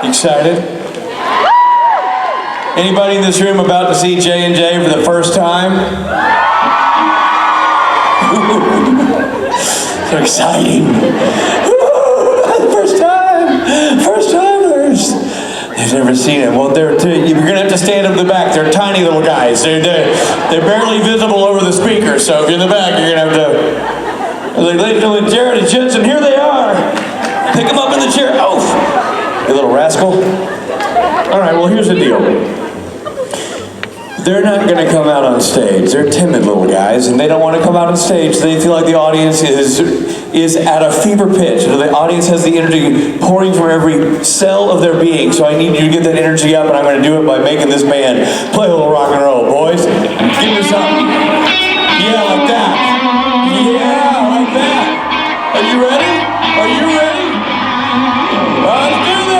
Excited? Anybody in this room about to see J&J for the first time? So exciting. First time. First timers. They've never seen it. Well, you're going to have to stand up in the back. They're tiny little guys. They're barely visible over the speaker. So if you're in the back, you're going to have to... Like, ladies and gentlemen, Jared and Jensen, here they are. Pick them up in the chair. Oh, you little rascal. All right, well, here's the deal. They're not going to come out on stage. They're timid little guys, and they don't want to come out on stage. They feel like the audience is at a fever pitch. The audience has the energy pouring from every cell of their being. So I need you to get that energy up, and I'm going to do it by making this band play a little rock and roll, boys. Give me something. Yeah, like that. Yeah, like that. Are you ready? Are you ready? Let's do this.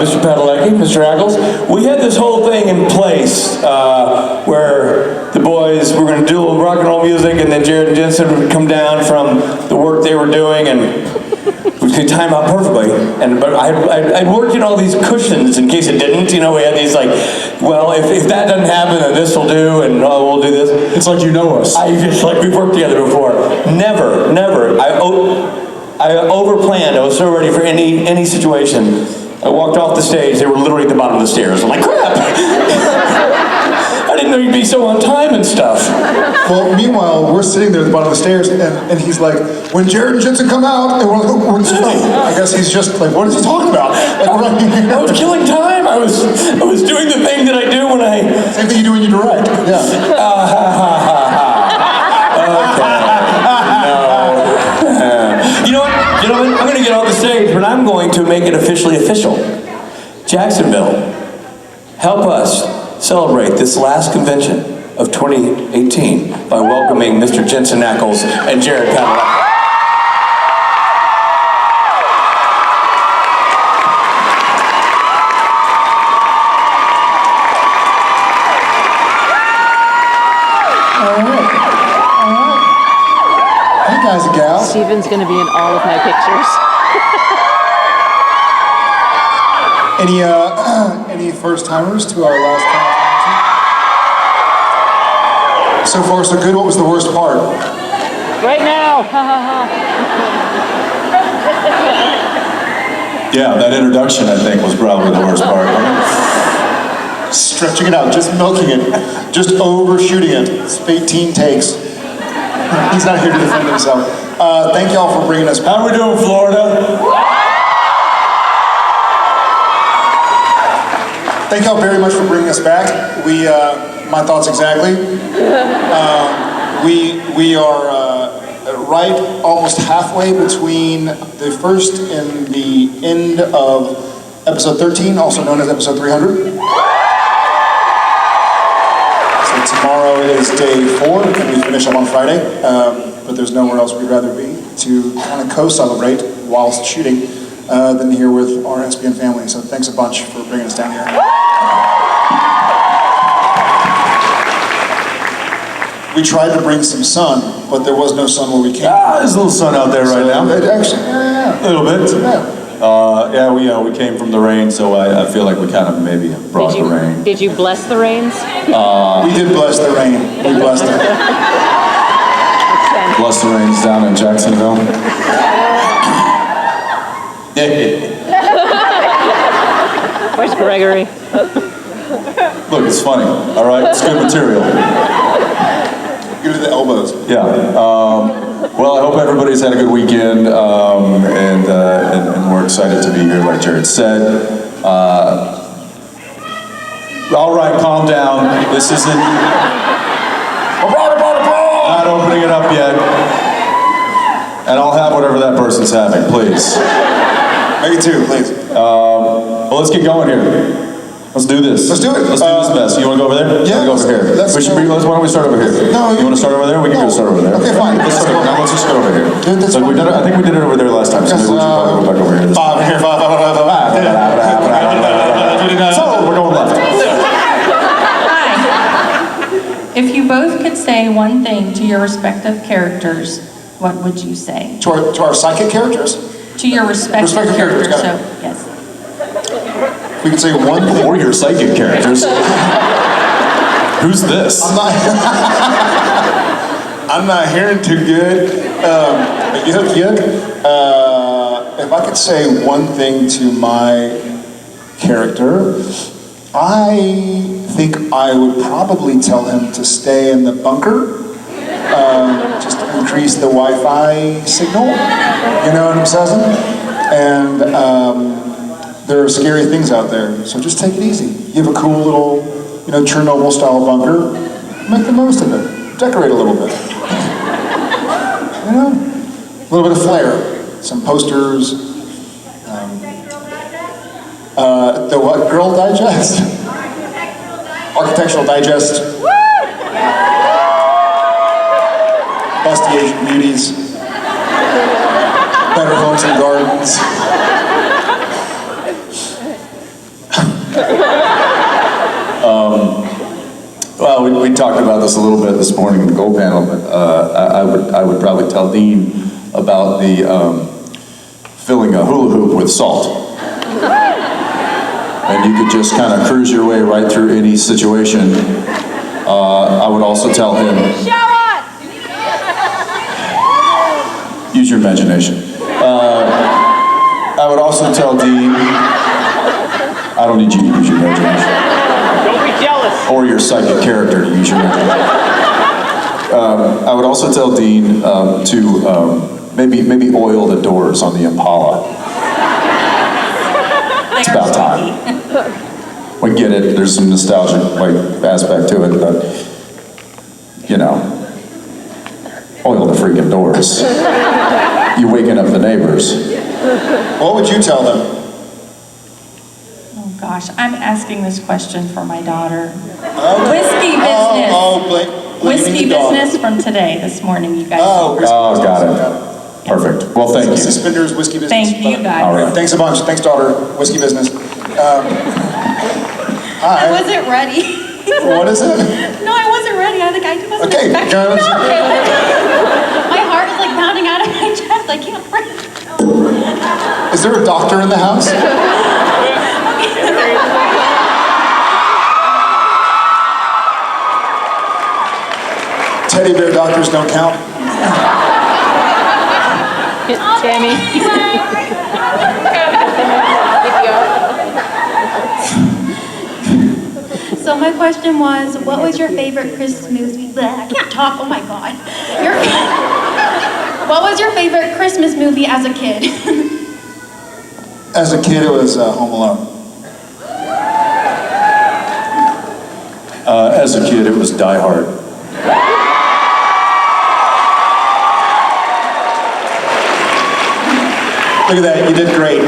Mr. Padalecki, Mr. Ackles, we had this whole thing in place where the boys were going to do a little rock and roll music, and then Jared and Jensen would come down from the work they were doing, and we could time out perfectly. But I'd worked in all these cushions in case it didn't. You know, we had these like, well, if that doesn't happen, then this will do, and we'll do this. It's like you know us. I just like we've worked together before. Never. I overplanned. I was so ready for any situation. I walked off the stage. They were literally at the bottom of the stairs. I'm like, crap! I didn't know you'd be so on time and stuff. Well, meanwhile, we're sitting there at the bottom of the stairs, and he's like, when Jared and Jensen come out, and we're like, I guess he's just like, what is he talking about? Like, I was killing time. I was doing the thing that I do when I... Same thing you do when you direct. Yeah. You know what, gentlemen, I'm going to get off the stage, but I'm going to make it officially official. Jacksonville, help us celebrate this last convention of 2018 by welcoming Mr. Jensen Ackles and Jared Padalecki. Guys and gals. Steven's going to be in all of my pictures. Any first timers to our last time? So far, so good. What was the worst part? Right now. Yeah, that introduction I think was probably the worst part. Stretching it out, just milking it, just overshooting it. It's 18 takes. He's not here to defend himself. Thank y'all for bringing us back. How we doing, Florida? Thank y'all very much for bringing us back. My thoughts exactly. We are right almost halfway between the first and the end of episode 13, also known as episode 300. Tomorrow is day 4, and we finish up on Friday, but there's nowhere else we'd rather be to kind of co-celebrate whilst shooting than here with our SPN family. So thanks a bunch for bringing us down here. We tried to bring some sun, but there was no sun where we came. There's a little sun out there right now. Actually, yeah. A little bit. Yeah. We came from the rain, so I feel like we kind of maybe brought the rain. Did you bless the rains? We did bless the rain. We blessed it. Bless the rains down in Jacksonville. Where's Gregory? Look, it's funny. All right, it's good material. Give it to the elbows. Yeah. Well, I hope everybody's had a good weekend, and we're excited to be here, like Jared said. All right, calm down. This isn't. Not opening it up yet. And I'll have whatever that person's having, please. Make it two, please. Well, let's get going here. Let's do this. Let's do it. Let's do this best. You want to go over there? Yeah. Go over here. Why don't we start over here? No. You want to start over there? We can go start over there. Okay, fine. Let's start over. Now let's just go over here. That's So fine. I think we did it over there last time. So maybe we should probably go back over here. this time. Five here, five. So we're going left. Hi. If you both could say one thing to your respective characters, what would you say? To our psychic characters, To your respective Respective characters, characters, got so, yes. we can say one thing. Or your psychic characters. Who's this? I'm not hearing too good. Yuck. If I could say one thing to my character, I think I would probably tell him to stay in the bunker. Just to increase the Wi-Fi signal. You know what I'm saying? And there are scary things out there, so just take it easy. You have a cool little, Chernobyl-style bunker. Make the most of it. Decorate a little bit. A little bit of flair. Some posters. The what? Girl Digest? Architectural Digest. Best Asian beauties. Better homes and gardens. Well, we talked about this a little bit this morning in the Gold Panel, but I would probably tell Dean about the filling a hula hoop with salt. And you could just kind of cruise your way right through any situation. I would also tell him, use your imagination. I would also tell Dean, I don't need you to use your imagination. Don't be jealous. Or your psychic character to use your imagination. I would also tell Dean to maybe oil the doors on the Impala. It's about time. We get it, there's some nostalgic aspect to it, but oil the freaking doors. You're waking up the neighbors. What would you tell them? Oh gosh, I'm asking this question for my daughter. Whiskey business. Whiskey business from today, this morning, you guys. Oh, got it. Perfect. Well, thank you. Suspenders, whiskey business. Thank you, guys. All right. Thanks a bunch. Thanks, daughter. Whiskey business. I wasn't ready. What is it? No, I wasn't ready. I wasn't Okay, expecting guys. My heart is like pounding out of my chest. I can't breathe. Is there a doctor in the house? Teddy bear doctors don't count. Tammy. So my question was, what was your favorite Christmas movie? Bleh, I can't talk. Oh my God. What was your favorite Christmas movie as a kid? As a kid, it was Home Alone. As a kid, it was Die Hard. Look at that. You did great.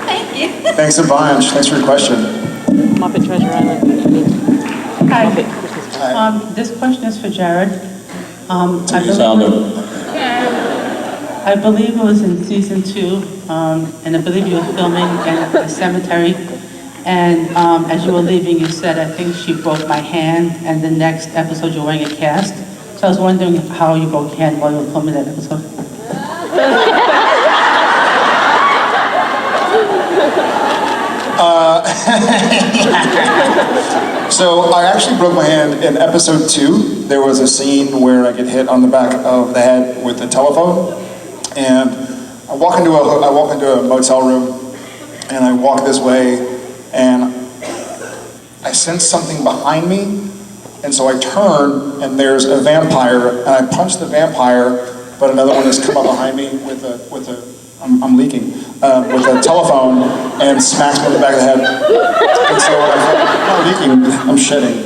Thank you. Thanks a bunch. Thanks for your question. Muppet Treasure Island. Hi. Muppet Christmas. This question is for Jared. I believe it was in season 2, and I believe you were filming in a cemetery. And as you were leaving, you said, I think she broke my hand, and the next episode you're wearing a cast. So I was wondering how you broke your hand while you were filming that episode. So I actually broke my hand in episode 2. There was a scene where I get hit on the back of the head with a telephone, and I walk into a motel room, and I walk this way, and I sense something behind me, and so I turn, and there's a vampire, and I punch the vampire, but another one has come up behind me with a I'm leaking, with a telephone, and smacks me in the back of the head. And so I'm not leaking, I'm shedding.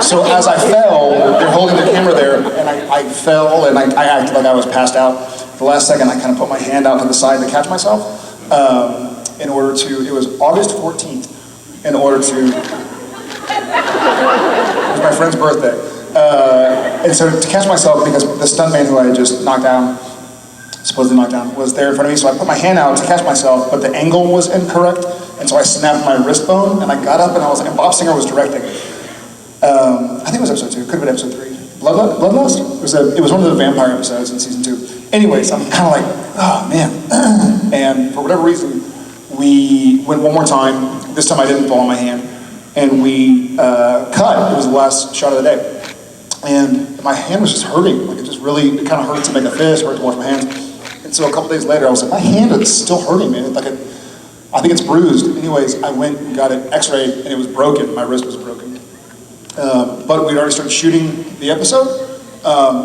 So as I fell, they're holding the camera there, and I fell, and I acted like I was passed out. The last second, I kind of put my hand out to the side to catch myself, in order to, it was August 14th, in order to, it was my friend's birthday. And so to catch myself, because the stuntman who I had just supposedly knocked down, was there in front of me, so I put my hand out to catch myself, but the angle was incorrect, and so I snapped my wrist bone, and I got up, and Bob Singer was directing. I think it was episode 2, could have been episode 3. Bloodlust? It was one of the vampire episodes in season 2. Anyways, I'm kind of like, oh man. And for whatever reason, we went one more time. This time I didn't fall on my hand. And we cut. It was the last shot of the day. And my hand was just hurting. Like it kind of hurt to make a fist, hurt to wash my hands. And so a couple days later, I was like, my hand is still hurting, man. I think it's bruised. Anyways, I went and got it x-rayed, and it was broken. My wrist was broken. But we'd already started shooting the episode.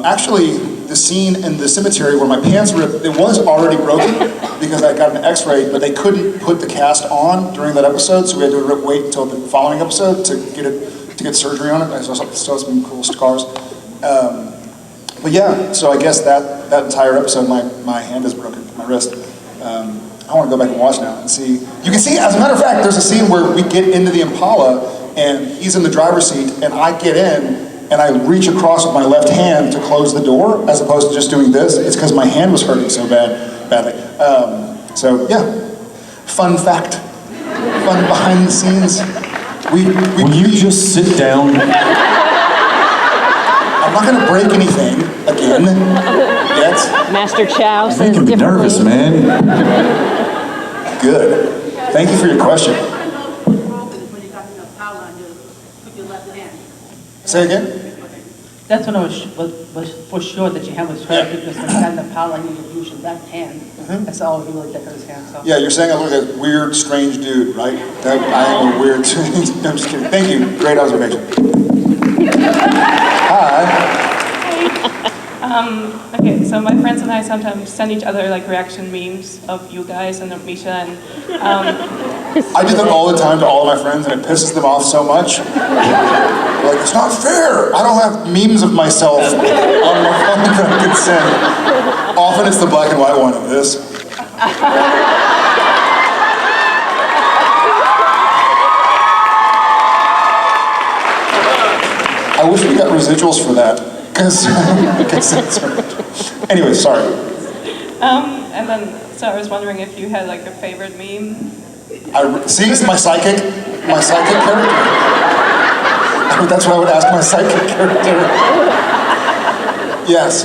Actually, the scene in the cemetery where my pants ripped, it was already broken because I got an x-ray, but they couldn't put the cast on during that episode, so we had to wait until the following episode to get surgery on it. I still have some cool scars. But yeah, so I guess that entire episode, my hand is broken, my wrist. I want to go back and watch now and see. You can see, as a matter of fact, there's a scene where we get into the Impala, and he's in the driver's seat, and I get in, and I reach across with my left hand to close the door, as opposed to just doing this. It's because my hand was hurting so badly. So yeah, fun fact, fun behind the scenes. Will you just sit down? I'm not going to break anything again yet. Master Chow You're says making me differently. nervous, man. Good. Thank you for your question. Say again? That's when I was for sure that your hand was hurt, because when you got in the power, you would use your left hand. That's all he really did with his hand. So. Yeah, you're saying I look like a weird, strange dude, right? I am a weird, no, I'm just kidding. Thank you. Great observation. Hi. Okay, so my friends and I sometimes send each other like reaction memes of you guys and of Misha, and I do that all the time to all of my friends, and it pisses them off so much. Like, it's not fair. I don't have memes of myself on my phone that I can send. Often it's the black and white one of this. I wish we got residuals for that, because it gets censored. Anyway, sorry. and then so I was wondering if you had like a favorite meme. See, it's my psychic character. That's what I would ask my psychic character. Yes.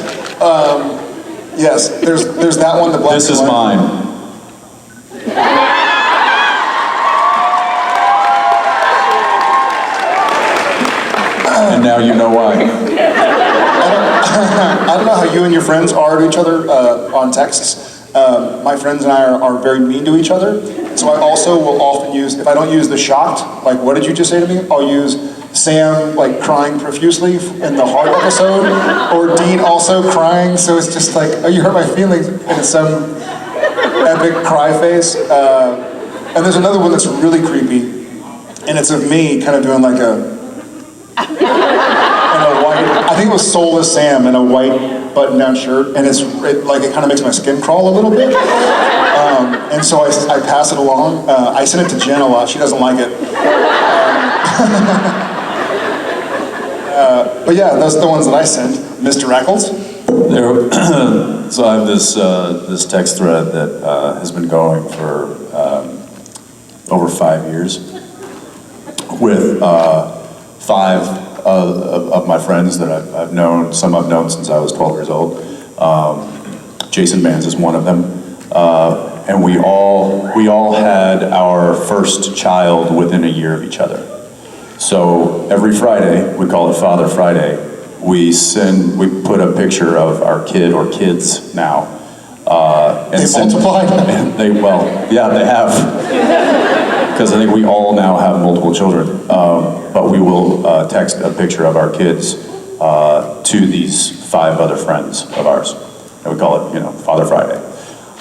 Yes, there's that one, the black This and is white. mine. And now you know why. I don't know how you and your friends are to each other on texts. My friends and I are very mean to each other. So I also will often use, if I don't use the shocked, like what did you just say to me? I'll use Sam like crying profusely in the Heart episode, or Dean also crying, so it's just like, oh, you hurt my feelings, and it's some epic cry face. And there's another one that's really creepy, and it's of me kind of doing like a white, I think it was Soulless Sam in a white button-down shirt, and it kind of makes my skin crawl a little bit. And so I pass it along. I send it to Jen a lot. She doesn't like it. But yeah, those are the ones that I send. Mr. Eccles? So I have this text thread that has been going for over 5 years, with 5 of my friends that I've known. Some I've known since I was 12 years old. Jason Mans is one of them. And we all had our first child within a year of each other. So every Friday, we call it Father Friday, we put a picture of our kid or kids now. They multiplied? Yeah, they have. Because I think we all now have multiple children. But we will text a picture of our kids to these 5 other friends of ours. And we call it, Father Friday.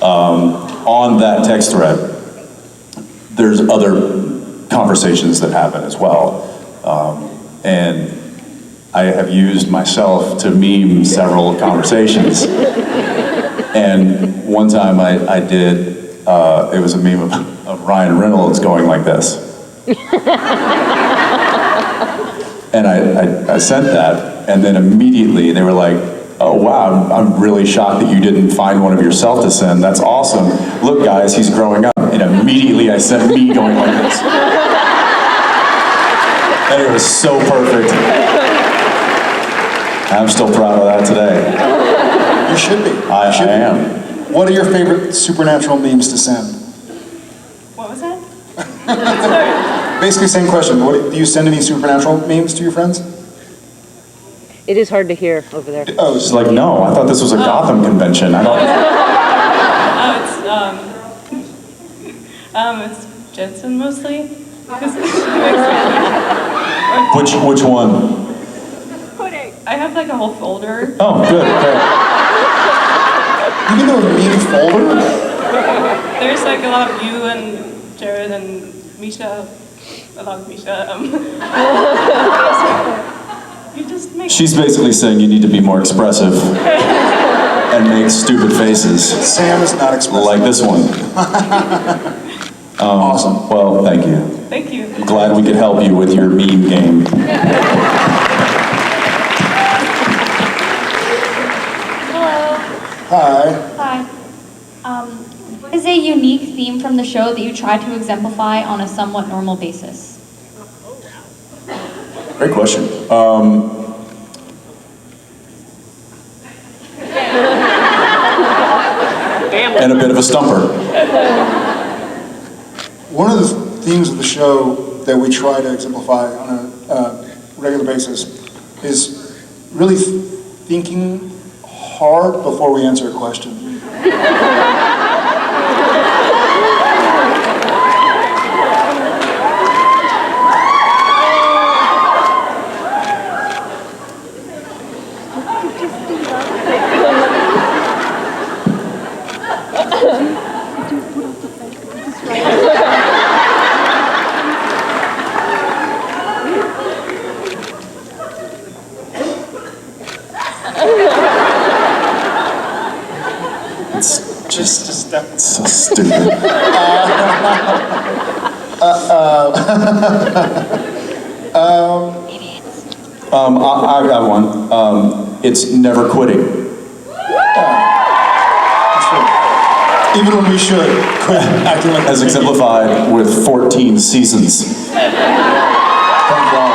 On that text thread, there's other conversations that happen as well. And I have used myself to meme several conversations. And one time I did, it was a meme of Ryan Reynolds going like this. And I sent that, and then immediately they were like, oh wow, I'm really shocked that you didn't find one of yourself to send. That's awesome. Look guys, he's growing up. And immediately I sent me going like this. And it was so perfect. I'm still proud of that today. You should be. I am. What are your favorite supernatural memes to send? What was that? Basically, same question. Do you send any supernatural memes to your friends? It is hard to hear over there. Oh, It's like, no, I thought this was a Gotham convention. I don't... It's Jensen mostly. Which one? I have like a whole folder. Oh, good. Okay. you can do a meme folder? There's like a lot of you and Jared and Misha. A lot of Misha. You just make... She's basically saying you need to be more expressive and make stupid faces. Sam is not expressive. Like this one. Awesome. Well, thank you. Thank you. I'm glad we could help you with your meme game. Hello. Hi. Hi. What is a unique theme from the show that you try to exemplify on a somewhat normal basis? Great question. And a bit of a stumper. One of the themes of the show that we try to exemplify on a regular basis is really thinking hard before we answer a question. It's so stupid. I've got one. It's never quitting. That's right. Even when we should quit acting like As exemplified with 14 seasons. Thank God.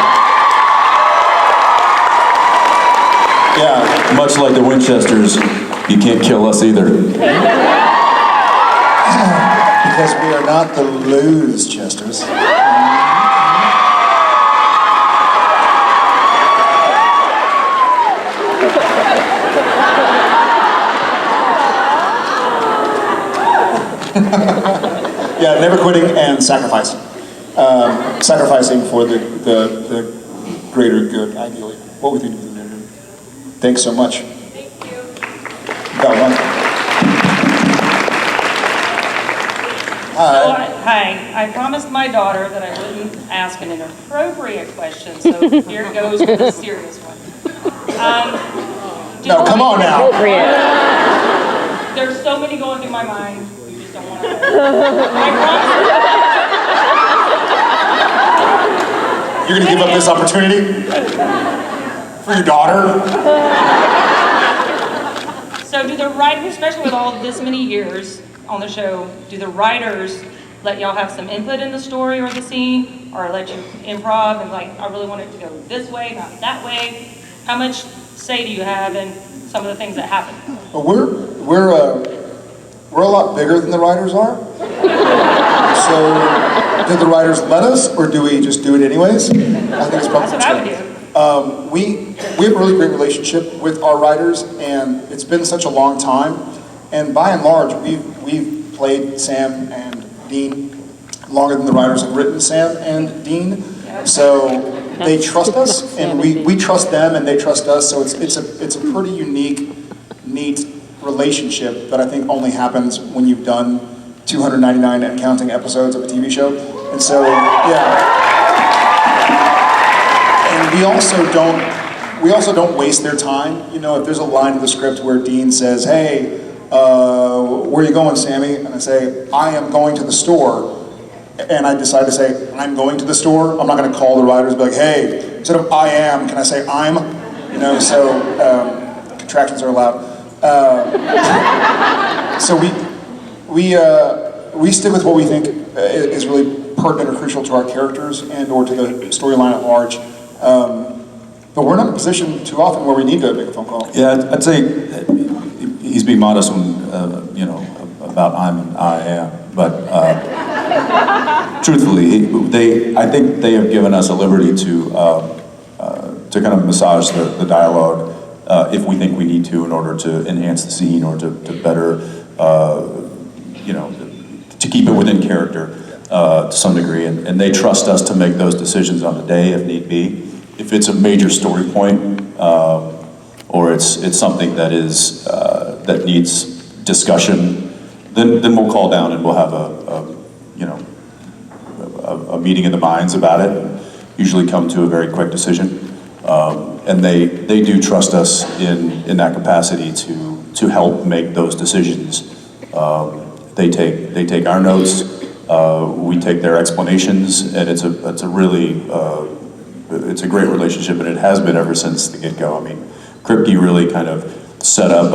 Yeah. Much like the Winchesters, you can't kill us either. Because we are not the lose Chesters. Yeah, never quitting and sacrificing. Sacrificing for the greater good, ideally. What we think of the greater good. Thanks so much. Thank you. Got one. So I promised my daughter that I wouldn't ask an inappropriate question, so here goes with a serious one. No, come on now. There's so many going through my mind, you just don't want to know. You're gonna give up this opportunity? For your daughter? So do the writers, especially with all this many years on the show, do the writers let y'all have some input in the story or the scene? or let you improv and like, I really want it to go this way, not that way? How much say do you have in some of the things that happen? Well, we're a lot bigger than the writers are. So, do the writers let us, or do we just do it anyways? I think it's probably That's what I would do. We have a really great relationship with our writers, and it's been such a long time. And by and large, we've played Sam and Dean longer than the writers have written Sam and Dean. So they trust us, and we trust them, and they trust us. So it's a pretty unique, neat relationship that I think only happens when you've done 299 and counting episodes of a TV show. And so, yeah. And we also don't waste their time. You know, if there's a line in the script where Dean says, "Hey, where are you going, Sammy?" And I say, "I am going to the store." And I decide to say, "I'm going to the store." I'm not going to call the writers and be like, "Hey, instead of I am, can I say I'm?" You know, so contractions are allowed. So we stick with what we think is really pertinent or crucial to our characters and or to the storyline at large. But we're not in a position too often where we need to make a phone call. Yeah, I'd say he's being modest when, about I'm and I am. But truthfully, I think they have given us a liberty to kind of massage the dialogue if we think we need to in order to enhance the scene or to better, to keep it within character to some degree. And they trust us to make those decisions on the day if need be. If it's a major story point or it's something that is that needs discussion, then we'll call down and we'll have a meeting of the minds about it, and usually come to a very quick decision. And they do trust us in that capacity to help make those decisions. They take our notes, we take their explanations, and it's a really it's a great relationship, and it has been ever since the get-go. I mean, Kripke really kind of set up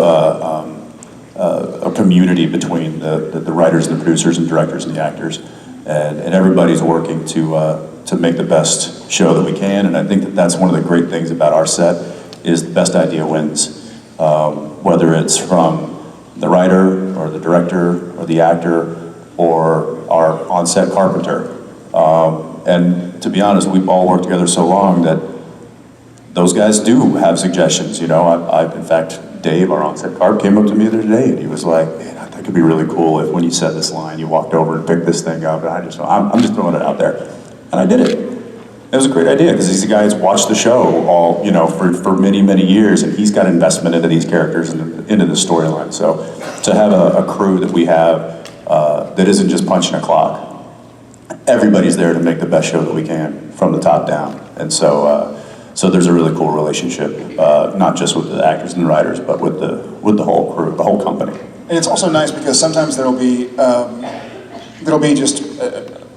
a community between the writers and the producers and directors and the actors, and everybody's working to make the best show that we can. And I think that's one of the great things about our set is the best idea wins, whether it's from the writer or the director or the actor or our on-set carpenter. And to be honest, we've all worked together so long that those guys do have suggestions. You know, in fact, Dave, our on-set carp, came up to me the other day and he was like, "Man, I think it'd be really cool if when you said this line, you walked over and picked this thing up." And I'm just throwing it out there. And I did it. It was a great idea because these guys watched the show all, for many, many years, and he's got investment into these characters and into the storyline. So to have a crew that we have that isn't just punching a clock, everybody's there to make the best show that we can from the top down. And so there's a really cool relationship, not just with the actors and the writers, but with the whole crew, the whole company. And it's also nice because sometimes there'll be just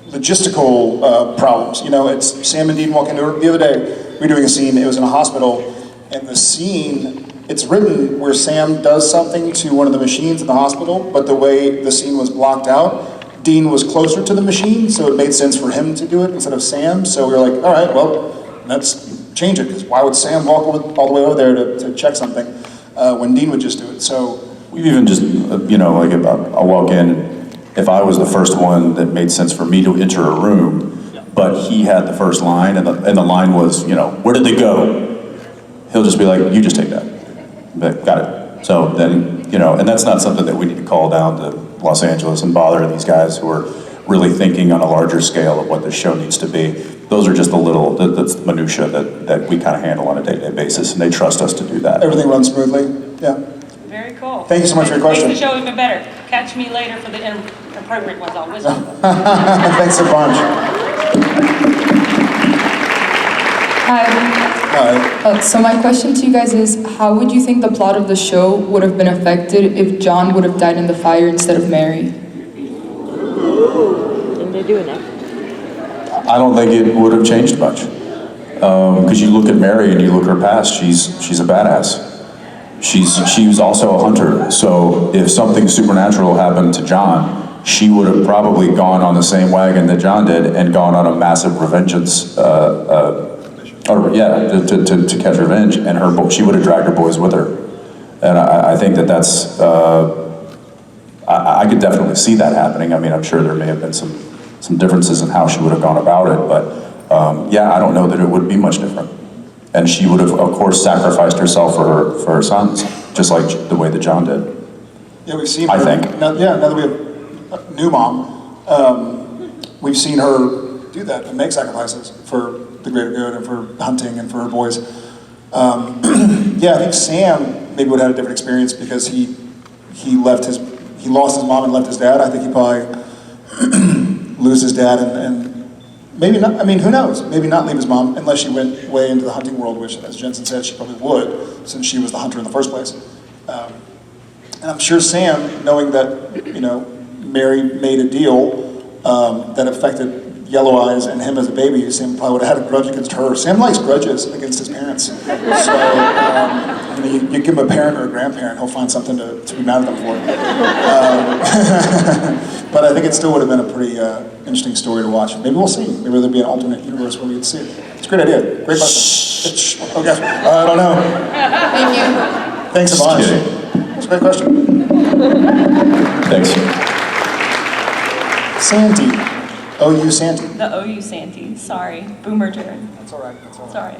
logistical problems. You know, it's Sam and Dean walking the other day. We were doing a scene. It was in a hospital, and the scene. It's written where Sam does something to one of the machines in the hospital, but the way the scene was blocked out, Dean was closer to the machine, so it made sense for him to do it instead of Sam. So we were like, all right, well, let's change it, because why would Sam walk all the way over there to check something when Dean would just do it? So we've even just, like I'll walk in, and if I was the first one that made sense for me to enter a room, but he had the first line, and the line was, "Where did they go?" He'll just be like, "You just take that." But got it. So then, and that's not something that we need to call down to Los Angeles and bother these guys who are really thinking on a larger scale of what the show needs to be. Those are just that's minutia that we kind of handle on a day-to-day basis, and they trust us to do that. Everything runs smoothly. Yeah. Very cool. Thank you so much for your question. Makes the show even better. Catch me later for the inappropriate ones. I'll whistle. Thanks a bunch. Hi. Hi. So my question to you guys is, how would you think the plot of the show would have been affected if John would have died in the fire instead of Mary? Didn't they do enough? I don't think it would have changed much. Because you look at Mary and you look at her past, she's a badass. She was also a hunter. So if something supernatural happened to John, she would have probably gone on the same wagon that John did and gone on a massive revengeance, to catch revenge, and she would have dragged her boys with her. And I think that's, I could definitely see that happening. I mean, I'm sure there may have been some differences in how she would have gone about it, but I don't know that it would be much different. And she would have, of course, sacrificed herself for her sons, just like the way that John did. Yeah, we've seen her. I think. Now that we have a new mom, we've seen her do that and make sacrifices for the greater good and for hunting and for her boys. I think Sam maybe would have had a different experience because he lost his mom and left his dad. I think he probably lose his dad and maybe not. I mean, who knows? Maybe not leave his mom unless she went way into the hunting world, which, as Jensen said, she probably would, since she was the hunter in the first place. And I'm sure Sam, knowing that, Mary made a deal that affected Yellow Eyes and him as a baby, Sam probably would have had a grudge against her. Sam likes grudges against his parents. So, you give him a parent or a grandparent, he'll find something to be mad at them for. But I think it still would have been a pretty interesting story to watch. Maybe we'll see. Maybe there'll be an alternate universe where we can see it. It's a great idea. Great question. Okay. I don't know. Thank you. Thanks so much. That's a great question. Thanks. Santy. OU Santy. The OU Santee, sorry. Boomer Jared. That's all right. Sorry.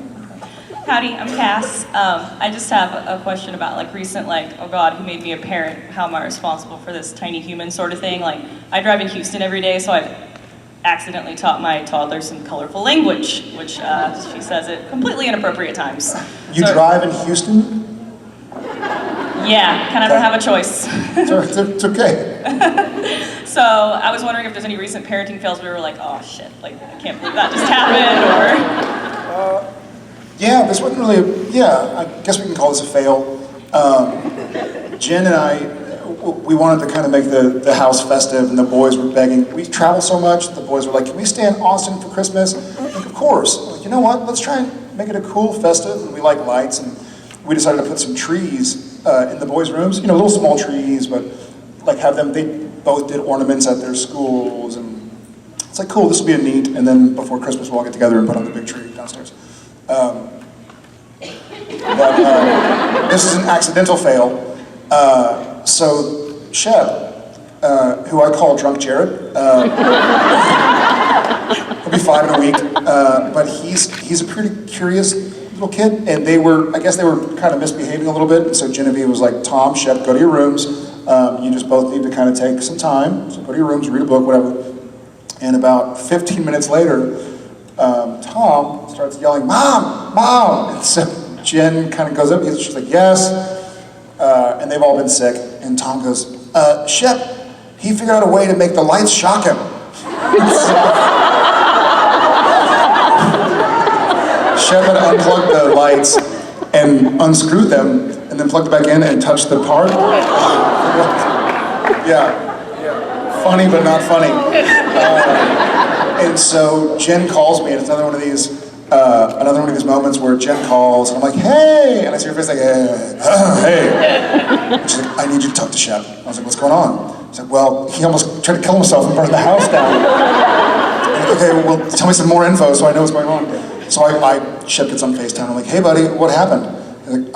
Howdy, I'm Cass. I just have a question about recent, oh God, who made me a parent? How am I responsible for this tiny human sort of thing? I drive in Houston every day, so I've accidentally taught my toddler some colorful language, which she says at completely inappropriate times. You drive in Houston? Yeah, kind of don't have a choice. It's okay. So I was wondering if there's any recent parenting fails where we were like, oh shit, I can't believe that just happened, or... This wasn't really, I guess we can call this a fail. Jen and I, we wanted to kind of make the house festive, and the boys were begging. We travel so much, the boys were like, can we stay in Austin for Christmas? Like, of course. Like, you know what, let's try and make it a cool festive, and we like lights, and we decided to put some trees in the boys' rooms, little small trees, but have them, they both did ornaments at their schools, and it's cool, this will be a neat, and then before Christmas we'll all get together and put on the big tree downstairs. This is an accidental fail. So Shep, who I call Drunk Jared, he'll be 5 in a week, but he's a pretty curious little kid, and I guess they were kind of misbehaving a little bit, and so Genevieve was like, Tom, Shep, go to your rooms. You just both need to kind of take some time, so go to your rooms, read a book, whatever. And about 15 minutes later, Tom starts yelling, Mom, Mom! And so Jen kind of goes up, she's like, yes. And they've all been sick. And Tom goes, Shep, he figured out a way to make the lights shock him. Shep had unplugged the lights and unscrewed them, and then plugged it back in and touched the part. Funny, but not funny. And so Jen calls me, and it's another one of these moments where Jen calls, and I'm like, hey! And I see her face like, hey. And she's like, I need you to talk to Shep. I was like, what's going on? She's like, well, he almost tried to kill himself and burn the house down. I'm like, okay, well, tell me some more info so I know what's going on. So Shep gets on FaceTime. I'm like, hey, buddy, what happened? He's like,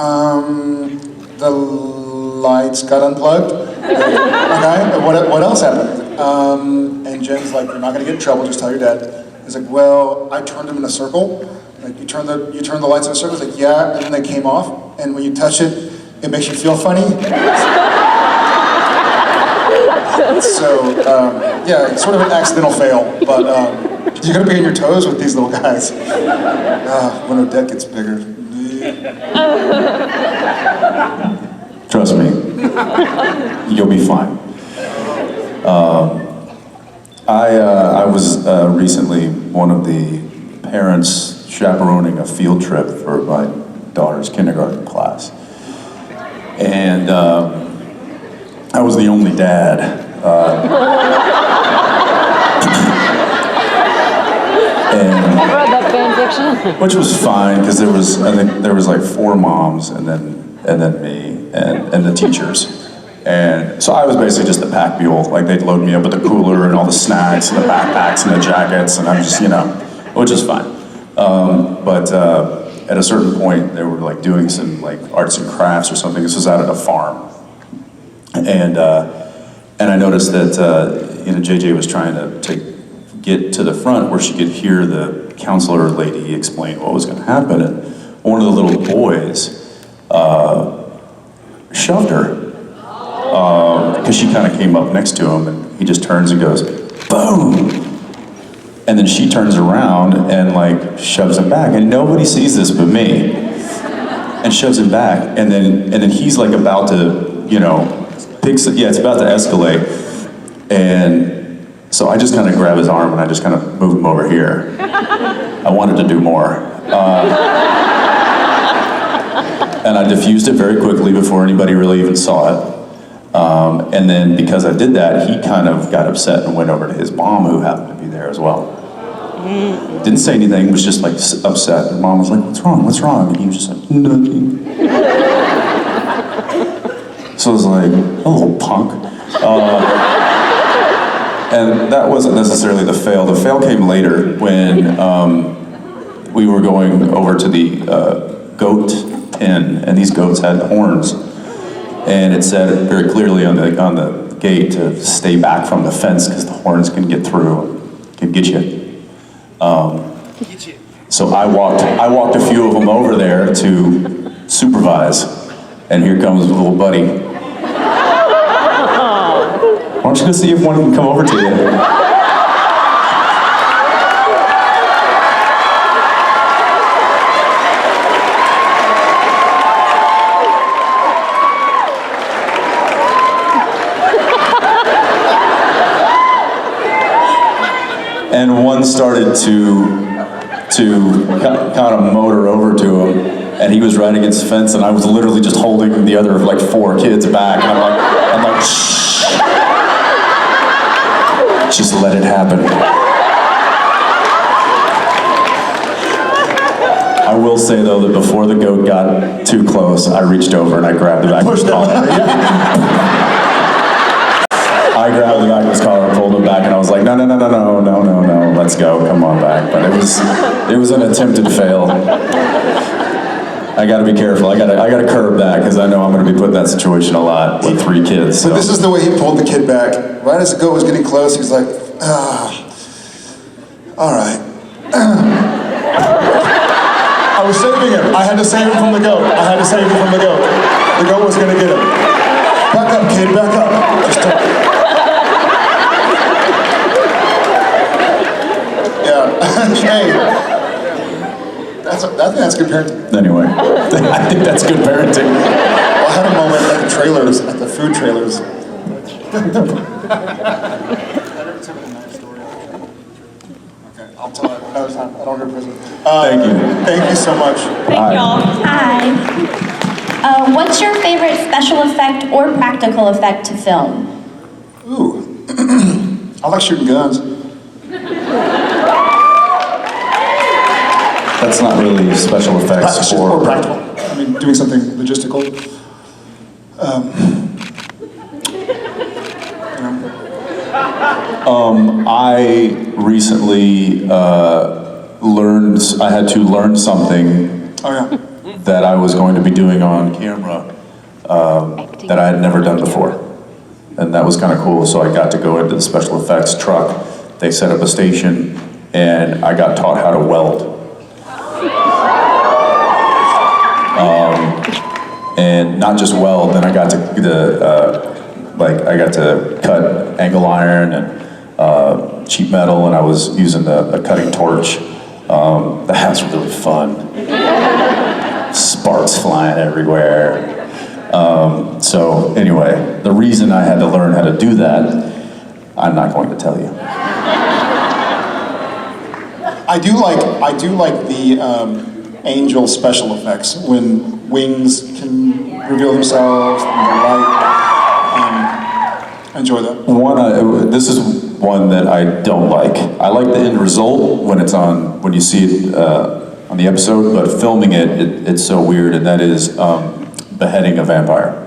the lights got unplugged. Okay, what else happened? And Jen's like, you're not gonna get in trouble, just tell your dad. He's like, well, I turned them in a circle. Like, you turn the lights in a circle? He's like, yeah, and then they came off. And when you touch it, it makes you feel funny. So, it's sort of an accidental fail, but you gotta be on your toes with these little guys. When Odette gets bigger. Trust me, you'll be fine. I was recently one of the parents chaperoning a field trip for my daughter's kindergarten class. And I was the only dad. And I read that fan fiction. which was fine, because I think there was like 4 moms, and then me, and the teachers. And so I was basically just the pack mule. Like they'd load me up with the cooler and all the snacks and the backpacks and the jackets, and I'm just, which is fine. But at a certain point, they were like doing some like arts and crafts or something. This was out at a farm, and I noticed that JJ was trying to get to the front where she could hear the counselor lady explain what was going to happen, and one of the little boys shoved her. Because she kind of came up next to him, and he just turns and goes, boom! And then she turns around and like shoves him back, and nobody sees this but me. And shoves him back, and then he's like about to, it's about to escalate. And so I just kind of grab his arm and I just kind of move him over here. I wanted to do more. And I diffused it very quickly before anybody really even saw it. And then because I did that, he kind of got upset and went over to his mom, who happened to be there as well. Didn't say anything, was just like upset. And mom was like, what's wrong? What's wrong? And he was just like, nothing. So I was like, a little punk. And that wasn't necessarily the fail. The fail came later when we were going over to the goat pen, and these goats had horns. And it said very clearly on the gate to stay back from the fence because the horns can get through, can get you. So I walked a few of them over there to supervise, and here comes little buddy. Why don't you go see if one can come over to you? And one started to kind of motor over to him, and he was right against the fence, and I was literally just holding the other like 4 kids back, and I'm like, shh, just let it happen. I will say though that before the goat got too close, I reached over and I grabbed the back of his collar. I grabbed the back of his collar and pulled him back, and I was like, no, let's go, come on back. But it was an attempted fail. I gotta be careful, I gotta curb that, because I know I'm gonna be put in that situation a lot with 3 kids. So this is the way he pulled the kid back. Right as the goat was getting close, he's like, all right. I was saving him. I had to save him from the goat. The goat was gonna get him. Back up, kid, back up. Just don't. Hey, I think that's good parenting. Anyway, I think that's good parenting. Well, I had a moment at the food trailers. Okay, I'll tell it another time. I don't go to prison. Thank you. Thank you so much. Thank y'all. Hi. What's your favorite special effect or practical effect to film? Ooh, I like shooting guns. That's not really special effects or practical. I mean, doing something logistical. I recently I had to learn something that I was going to be doing on camera that I had never done before. And that was kind of cool, so I got to go into the special effects truck. They set up a station, and I got taught how to weld. And not just weld, then I got to cut angle iron and sheet metal, and I was using a cutting torch. That was really fun. Sparks flying everywhere. So anyway, the reason I had to learn how to do that, I'm not going to tell you. I do like the angel special effects when wings can reveal themselves and the light. I enjoy that. This is one that I don't like. I like the end result when you see it on the episode, but filming it's so weird, and that is beheading a vampire.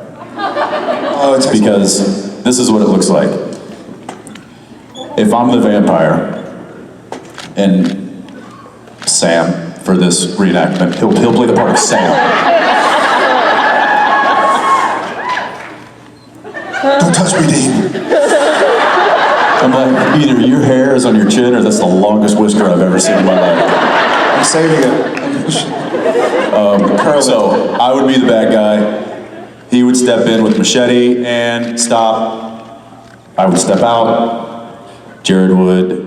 Oh, it takes because this is what it looks like. If I'm the vampire and Sam for this reenactment, he'll play the part of Sam. Don't touch me, Dean. I'm like, either your hair is on your chin or that's the longest whisker I've ever seen in my life. I'm saving it. So I would be the bad guy. He would step in with machete and stop. I would step out. Jared would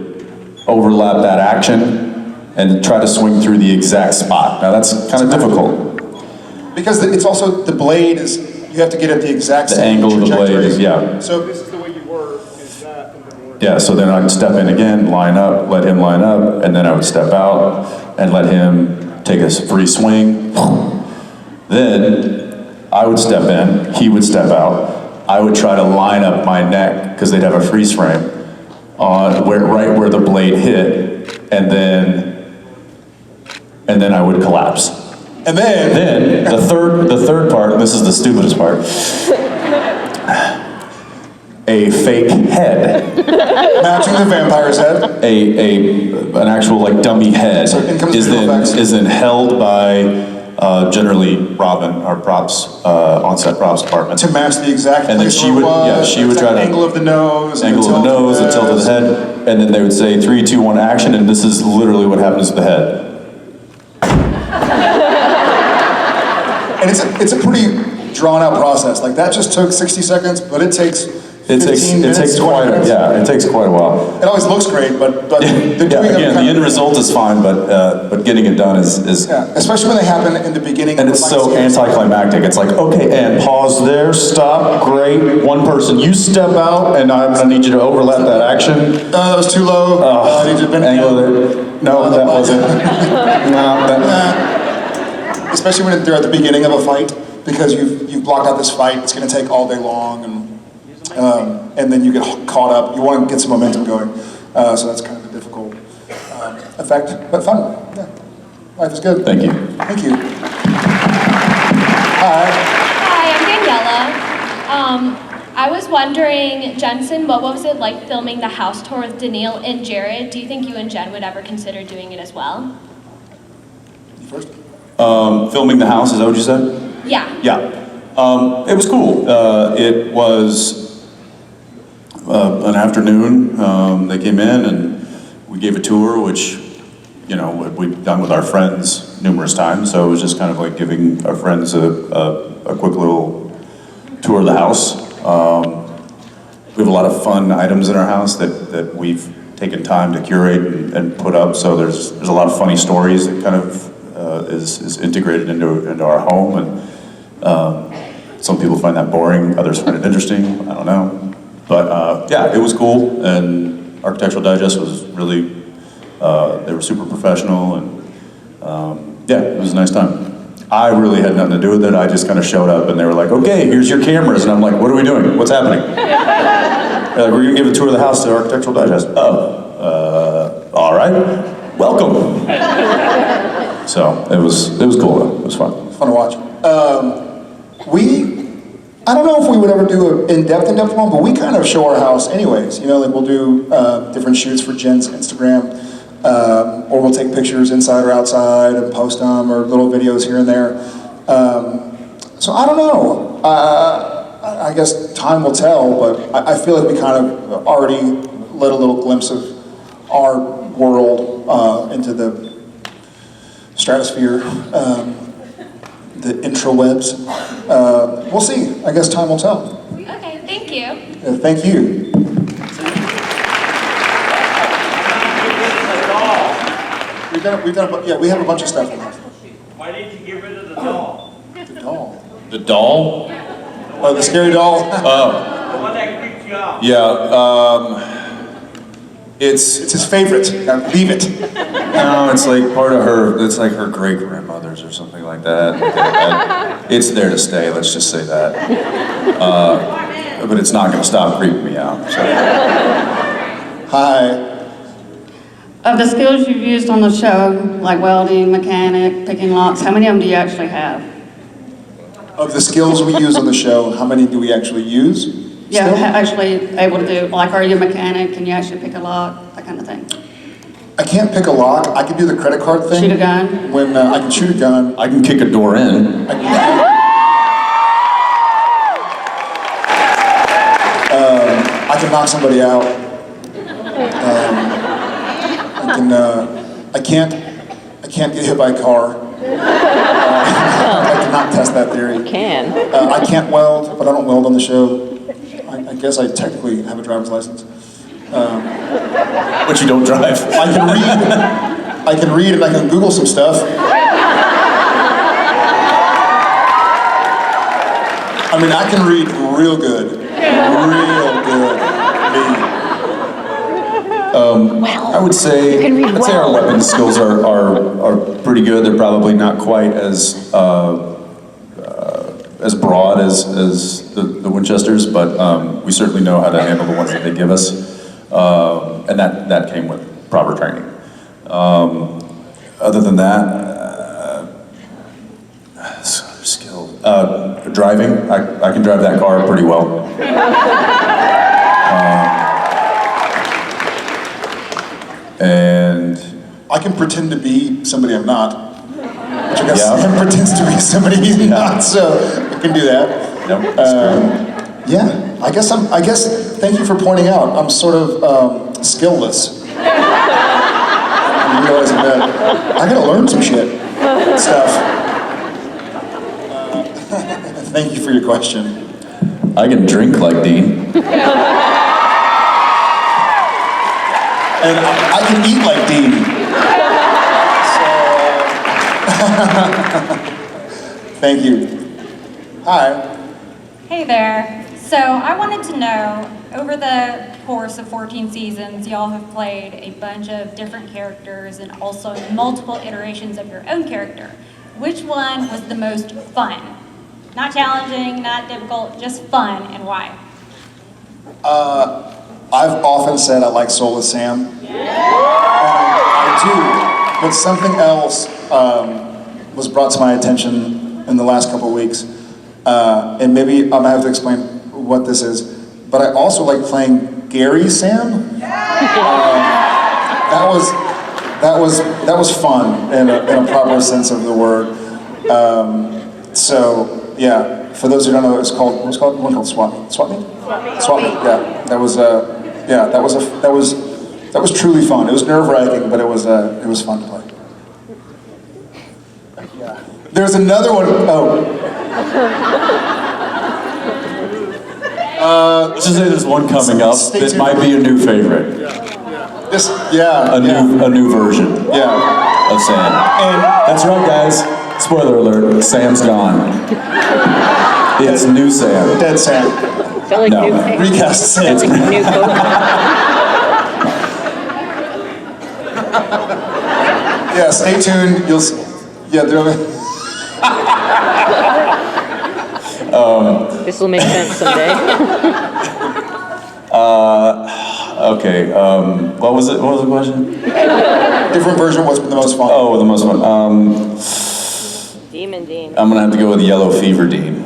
overlap that action and try to swing through the exact spot. Now that's kind of difficult. Because it's also, the blade is, you have to get at the exact The same angle of the blade trajectory. is, yeah. So this is the way you were, is that, and then we're... Yeah, so then I'd step in again, line up, let him line up, and then I would step out and let him take a free swing. Then I would step in, he would step out. I would try to line up my neck, because they'd have a freeze frame, on right where the blade hit, and then I would collapse. And then The third part, and this is the stupidest part, a fake head. matching the vampire's head. An actual like dummy head So in comes is visual effects. then held by generally Robin, our props on-set props department. To match the exact And then place she where it would- yeah, was, she would try to- angle of the nose, Angle of the nose, the tilt of the head, and then they would say 3, 2, 1, action, and this is literally what happens to the head. And it's a pretty drawn out process. Like that just took 60 seconds, but it takes 15 minutes, 20 minutes. It takes quite a while. It always looks great, but they're Yeah, doing them again, kind the of- end result is fine, but getting it done is Yeah, especially when they happen in the beginning. and of it's the so fight scene. anticlimactic. It's like, okay, and pause there, stop, great. One person, you step out, and I'm gonna need you to overlap that action. That was too low. I need to bend Angle there. No, that wasn't. No, that. Especially when they're at the beginning of a fight, because you've blocked out this fight. It's going to take all day long, and then you get caught up. You want to get some momentum going, so that's kind of a difficult effect, but fun. Yeah, life is good. Thank you. Thank you. Hi. Hi, I'm Daniela. I was wondering, Jensen, what was it like filming the house tour with Daniil and Jared? Do you think you and Jen would ever consider doing it as well? You first. Filming the house, is that what you said? Yeah. Yeah. It was cool. It was an afternoon. They came in and we gave a tour, which, you know, we've done with our friends numerous times. So it was just kind of like giving our friends a quick little tour of the house. We have a lot of fun items in our house that we've taken time to curate and put up. So there's a lot of funny stories that kind of is integrated into our home, and some people find that boring, others find it interesting. I don't know, but yeah, it was cool, and Architectural Digest was really they were super professional, and yeah, it was a nice time. I really had nothing to do with it. I just kind of showed up, and they were like, "Okay, here's your cameras," and I'm like, "What are we doing? What's happening?" They're like, "We're gonna give a tour of the house to Architectural Digest." Oh, all right, welcome. So it was cool though. It was fun. Fun to watch. I don't know if we would ever do an in-depth one, but we kind of show our house anyways. You know, like we'll do different shoots for Jen's Instagram, or we'll take pictures inside or outside and post them, or little videos here and there. So I don't know. I guess time will tell, but I feel like we kind of already let a little glimpse of our world into the stratosphere, the intrawebs. We'll see. I guess time will tell. Okay, thank you. Thank you. We have a bunch of stuff in there. Why didn't you get rid of the doll? The doll. The doll? Oh, the scary doll. Oh. The one that creeps you out. Yeah. It's his favorite. Leave it. No, it's like part of her. It's like her great grandmother's or something like that. It's there to stay. Let's just say that. But it's not going to stop creeping me out. So. Hi. Of the skills you've used on the show, like welding, mechanic, picking locks, how many of them do you actually have? Of the skills we use on the show, how many do we actually use? Yeah, still? actually able to do, like, are you a mechanic? Can you actually pick a lock? That kind of thing. I can't pick a lock. I can do the credit card thing. Shoot a gun? When I can shoot a gun. I can kick a door in. I can knock somebody out. I can't get hit by a car. I cannot test that theory. You can. I can't weld, but I don't weld on the show. I guess I technically have a driver's license. But you don't drive. I can read and I can Google some stuff. I mean, I can read real good. Real good. I would say our weapon skills are pretty good. They're probably not quite as broad as the Winchesters, but we certainly know how to handle the ones that they give us, and that came with proper training. Other than that, other skills. Driving, I can drive that car pretty well. And I can pretend to be somebody I'm not, which I guess him pretends to be somebody he's not, so I can do that. Yeah, I guess thank you for pointing out, I'm sort of skillless. I'm realizing that I gotta learn some stuff. Thank you for your question. I can drink like Dean. And I can eat like Dean. So, thank you. Hi. Hey there. So I wanted to know, over the course of 14 seasons, y'all have played a bunch of different characters and also multiple iterations of your own character. Which one was the most fun? Not challenging, not difficult, just fun, and why? I've often said I like Soulless Sam. I do, but something else was brought to my attention in the last couple of weeks, and maybe I might have to explain what this is, but I also like playing Gary Sam. That was fun in a proper sense of the word. So yeah, for those who don't know, what's called one called Swap Meet. Swap Meet. Yeah, that was truly fun. It was nerve-wracking, but it was fun to play. Yeah. There's another one. Let's just say there's one coming up that might be a new favorite. A new version. Yeah. Of Sam. And that's right, guys. Spoiler alert: Sam's gone. It's new Sam. Dead Sam. Like no. Recast Sam. New Coke. Yeah, stay tuned. You'll see. Yeah, This will make sense someday. Okay. What was it? What was the question? Different version. What's been the most fun? Oh, the most fun. Demon Dean. I'm gonna have to go with Yellow Fever Dean.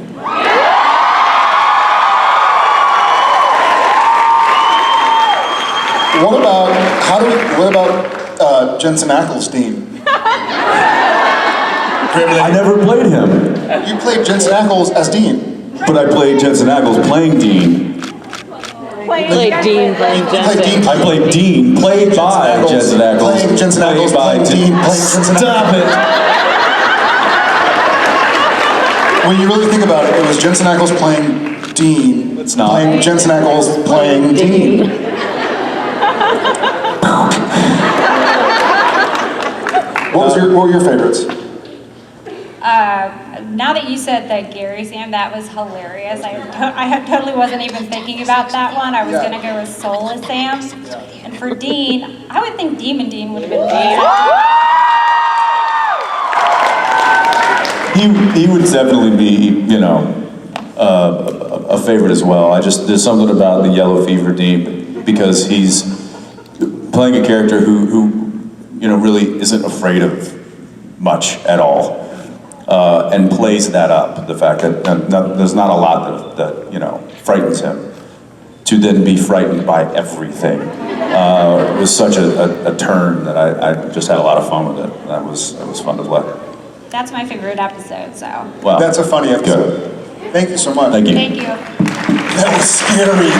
What about Jensen Ackles Dean? I never played him. You played Jensen Ackles as Dean. But I played Jensen Ackles playing Dean. Played Dean playing Jensen. I played Dean, played by Jensen Ackles. Playing Jensen Ackles, playing Dean, playing Jensen Ackles. Stop it! When you really think about it, it was Jensen Ackles playing Dean. It's not. Playing Jensen Ackles playing Dean. What were your favorites? Now that you said that Gary Sam, that was hilarious. I totally wasn't even thinking about that one. I was going to go with Soulless Sam. And for Dean, I would think Demon Dean would have been He would definitely be, a favorite as well. There's something about the Yellow Fever Dean because he's playing a character who really isn't afraid of much at all. and plays that up. The fact that there's not a lot that frightens him. To then be frightened by everything was such a turn that I just had a lot of fun with it. That was fun to play. That's my favorite episode, so. Wow. That's a funny episode. Good. Thank you so much. Thank you. Thank you. That was scary.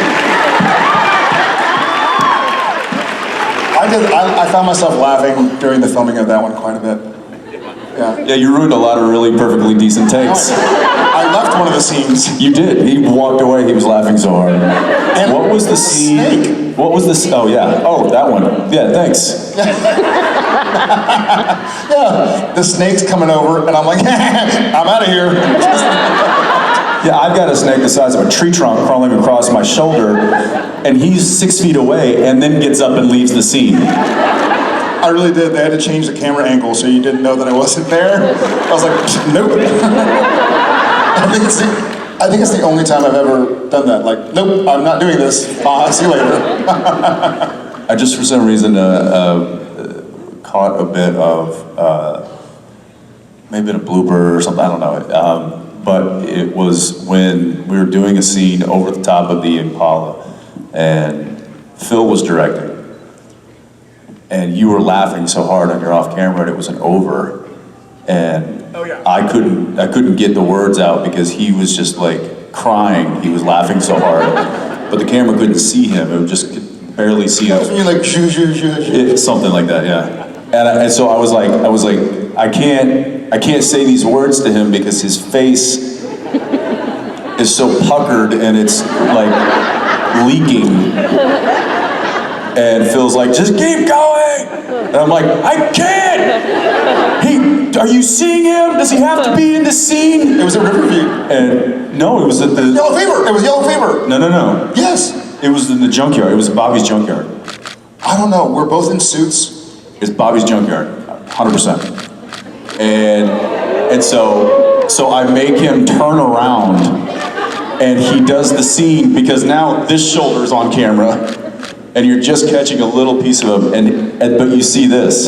I found myself laughing during the filming of that one quite a bit. Yeah, you ruined a lot of really perfectly decent takes. I left one of the scenes. You did. He walked away. He was laughing so hard. And what was the scene? Snake. What was the? Oh yeah. Oh, that one. Yeah. Thanks. Yeah, the snake's coming over, and I'm like, I'm out of here. Yeah, I've got a snake the size of a tree trunk crawling across my shoulder, and he's 6 feet away, and then gets up and leaves the scene. I really did. They had to change the camera angle so you didn't know that I wasn't there. I was like, nope. I think it's the only time I've ever done that. Like, nope, I'm not doing this. See you later. I just, for some reason, caught a bit of maybe a blooper or something. I don't know. But it was when we were doing a scene over the top of the Impala, and Phil was directing. And you were laughing so hard on your off camera, and it was an over, and I couldn't get the words out because he was just like crying. He was laughing so hard, but the camera couldn't see him. It would just barely see him. You're like Something like that, yeah. And so I was like, I can't say these words to him because his face is so puckered and it's like leaking. And Phil's like, just keep going! And I'm like, I can't! Are you seeing him? Does he have to be in the scene? It was a Riverview. And no, it was at the... Yellow Fever! It was Yellow Fever! No. Yes! It was in the junkyard. It was Bobby's junkyard. I don't know. We're both in suits. It's Bobby's junkyard, 100%. And so I make him turn around, and he does the scene because now this shoulder's on camera. And you're just catching a little piece of him, but you see this.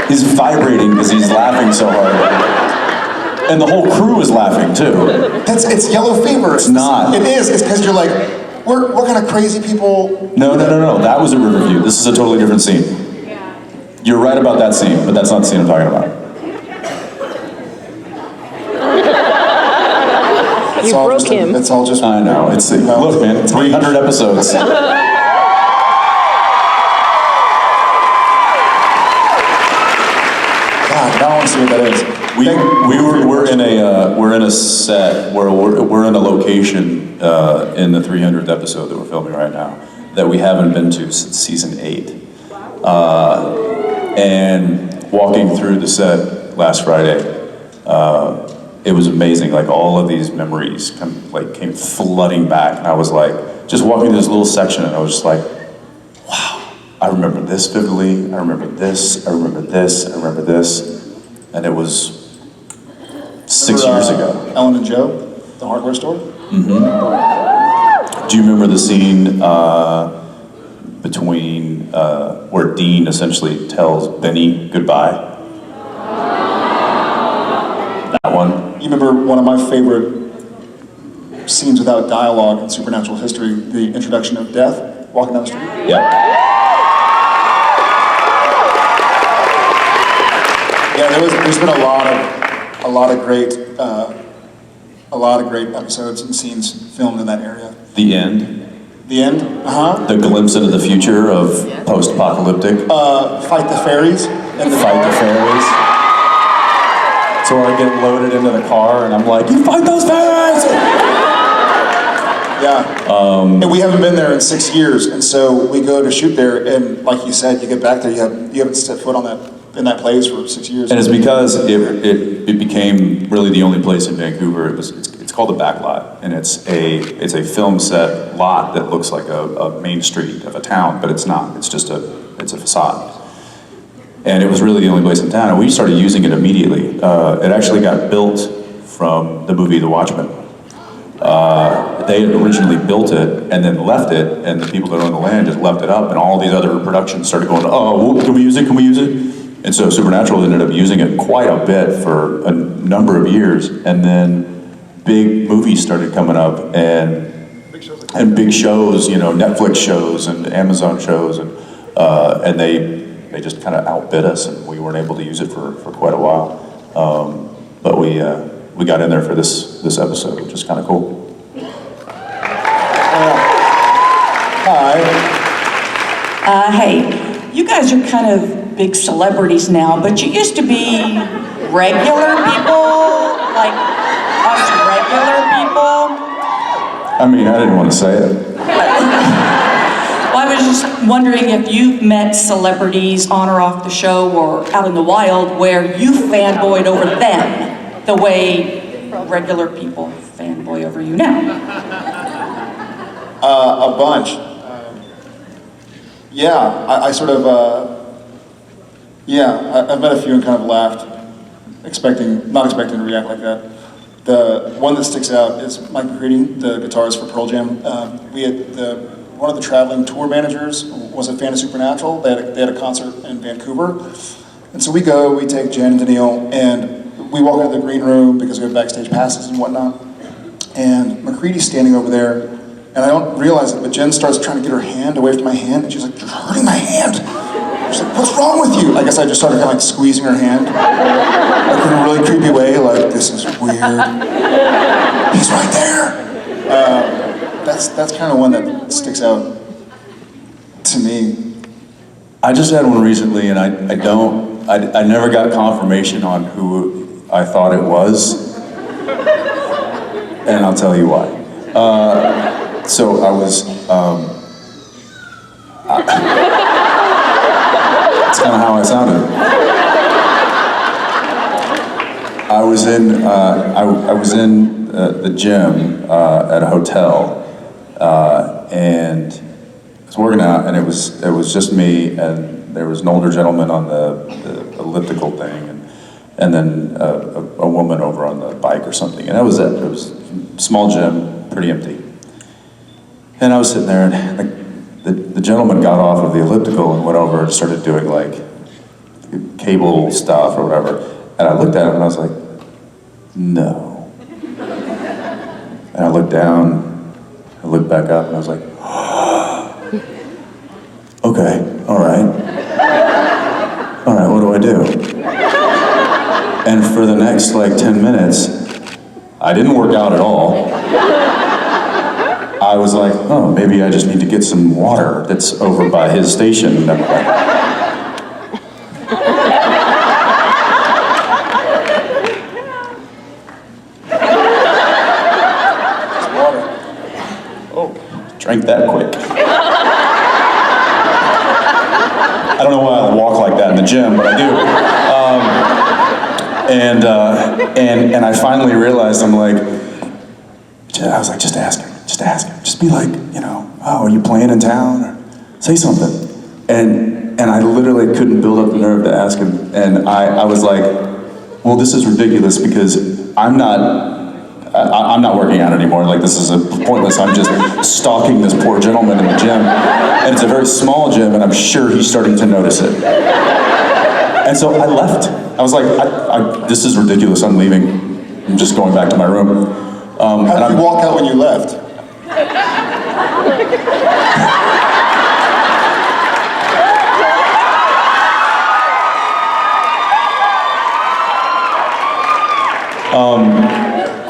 He's vibrating because he's laughing so hard. And the whole crew is laughing too. It's Yellow Fever. It's not. It is. It's because you're like, what kind of crazy people... No. That was a Riverview. This is a totally different scene. You're right about that scene, but that's not the scene I'm talking about. You broke him. It's all just... I know. Look, man, 300 episodes. God, now I want to see what that is. We're in a set where we're in a location in the 300th episode that we're filming right now that we haven't been to since season 8. And walking through the set last Friday, it was amazing. Like all of these memories came flooding back, and I was like, just walking through this little section, and I was just like, wow, I remember this vividly. I remember this. I remember this. I remember this, and it was 6 years ago. Ellen and Joe, the hardware store. Mm-hmm. Do you remember the scene between where Dean essentially tells Benny goodbye? That one. You remember one of my favorite scenes without dialogue in supernatural history, the introduction of Death, walking down the street? Yep. Yeah, there's been a lot of great episodes and scenes filmed in that area. The end. The end? The glimpse into the future of post-apocalyptic. Fight the fairies. Fight the fairies. So I get loaded into the car and I'm like, you fight those fairies! Yeah. And we haven't been there in 6 years, and so we go to shoot there, and like you said, you get back there, you haven't set foot in that place for 6 years. And it's because it became really the only place in Vancouver. It's called the Back Lot, and it's a film set lot that looks like a main street of a town, but it's not. It's a facade. And it was really the only place in town, and we started using it immediately. It actually got built from the movie The Watchmen. they had originally built it and then left it, and the people that owned the land just left it up, and all these other productions started going, oh, well, can we use it, can we use it? And so Supernatural ended up using it quite a bit for a number of years, and then big movies started coming up, and big shows, you know, Netflix shows and Amazon shows, and they just kind of outbid us, and we weren't able to use it for quite a while. But we got in there for this episode, which is kind of cool. Hi. Hey, you guys are kind of big celebrities now, but you used to be regular people, like us regular people. I mean, I didn't want to say it. Well, I was just wondering if you've met celebrities on or off the show or out in the wild where you fanboyed over them the way regular people fanboy over you now. A bunch. Yeah, I sort of, I've met a few and kind of laughed, not expecting to react like that. The one that sticks out is Mike McCready, the guitarist for Pearl Jam. One of the traveling tour managers was a fan of Supernatural. They had a concert in Vancouver. And so we take Jen and Daniil, and we walk into the green room because we have backstage passes and whatnot. And McCready's standing over there, and I don't realize it, but Jen starts trying to get her hand away from my hand, and she's like, "You're hurting my hand." She's like, "What's wrong with you?" I guess I just started kind of like squeezing her hand, like in a really creepy way, like, "This is weird. He's right there." That's kind of one that sticks out to me. I just had one recently, and I never got confirmation on who I thought it was, and I'll tell you why. So I was, that's kind of how I sounded. I was in the gym at a hotel, and I was working out, and it was just me, and there was an older gentleman on the elliptical thing, and then a woman over on the bike or something, and that was it. It was a small gym, pretty empty. And I was sitting there, and the gentleman got off of the elliptical and went over and started doing like cable stuff or whatever. And I looked at him and I was like, no. And I looked down, I looked back up, and I was like, okay, all right, what do I do? And for the next like 10 minutes, I didn't work out at all. I was like, oh, maybe I just need to get some water that's over by his station. And I'm like, oh, drank that quick. I don't know why I walk like that in the gym, but I do. And I finally realized, I was like, just ask him. Just be like, oh, are you playing in town? Or say something. And I literally couldn't build up the nerve to ask him. And I was like, well, this is ridiculous because I'm not working out anymore. Like, this is pointless. I'm just stalking this poor gentleman in the gym. And it's a very small gym, and I'm sure he's starting to notice it. And so I left. I was like, this is ridiculous. I'm leaving. I'm just going back to my room. How did you walk out when you left?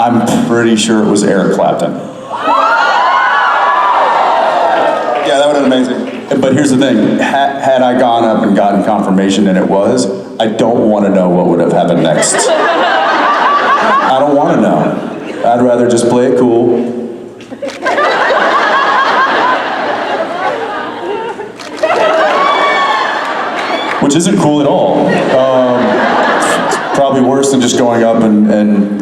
I'm pretty sure it was Eric Clapton. Yeah, that would have been amazing. But here's the thing, had I gone up and gotten confirmation and it was, I don't want to know what would have happened next. I don't want to know. I'd rather just play it cool. Which isn't cool at all. It's probably worse than just going up and